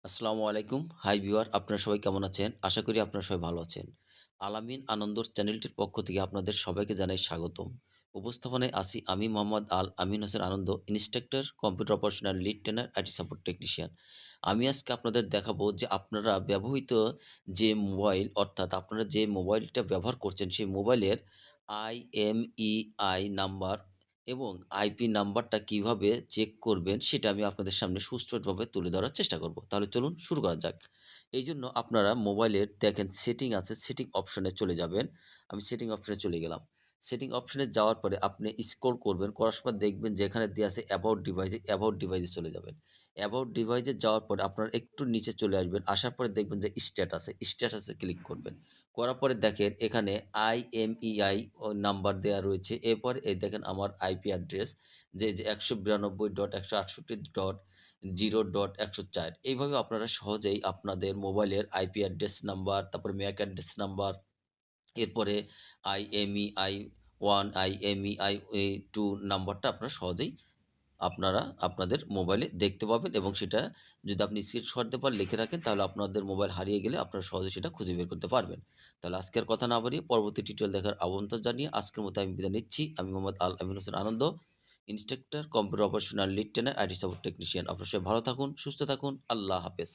আসসালামু আলাইকুম। High viewer আপনারা সবাই কেমন আছেন? আশা করি আপনারা সবাই ভালো আছেন। আলামিন আনন্দর চ্যানেলটির পক্ষ থেকে আপনাদের সবাইকে জানাই স্বাগতম। উপস্থাপনায় আছি আমি Mohammad Al Amin Hossain Anondo, instructor, computer operational lead trainer, IT support technician. আমি আজকে আপনাদের দেখাবো যে আপনারা ব্যবহৃত যে মোবাইল অর্থাৎ আপনারা যে মোবাইলটা ব্যবহার করছেন সেই মোবাইলের IMEI নাম্বার এবং আইপি নাম্বারটা কিভাবে চেক করবেন সেটা আমি আপনাদের সামনে সুস্পষ্টভাবে তুলে ধরার চেষ্টা করব। তাহলে চলুন শুরু করা যাক। এইজন্য আপনারা মোবাইলের দেখেন সেটিং আছে, সেটিং অপশনে চলে যাবেন। আমি সেটিং অপশনে চলে গেলাম। সেটিং অপশনে যাওয়ার পরে আপনি স্ক্রল করবেন, করার সময় দেখবেন যেখানে দেয়া আছে অ্যাবাউট ডিভাইসে, অ্যাবাউট ডিভাইসে চলে যাবেন। অ্যাবাউট ডিভাইসে যাওয়ার পরে আপনারা একটু নিচে চলে আসবেন। আসার পরে দেখবেন যে স্ট্যাটাসে, স্ট্যাটাসে ক্লিক করবেন। করার পরে দেখেন এখানে IMEI নাম্বার দেয়া রয়েছে। এরপর এই দেখেন আমার আইপি অ্যাড্রেস যে ১৯২.১৬৮.০.১০৪ এইভাবে আপনারা সহজেই আপনাদের মোবাইলের আইপি অ্যাড্রেস নাম্বার, তারপরে ম্যাক অ্যাড্রেস নাম্বার, এরপরে IMEI 1, IMEI 2 নাম্বারটা আপনারা সহজেই আপনারা আপনাদের মোবাইলে দেখতে পাবেন এবং সেটা যদি আপনি স্ক্রিনশট দিয়ে লিখে রাখেন তাহলে আপনাদের মোবাইল হারিয়ে গেলে আপনারা সহজে সেটা খুঁজে বের করতে পারবেন। তাহলে আজকের কথা না বাড়িয়ে পরবর্তী টিউটোরিয়াল দেখার আমন্ত্রণ জানিয়ে আজকের মতো আমি বিদায় নিচ্ছি। আমি Mohammad Al Amin Hossain Anondo, instructor, computer operational lead trainer, IT support technician. আপনারা সবাই ভালো থাকুন, সুস্থ থাকুন। আল্লাহ হাফেজ।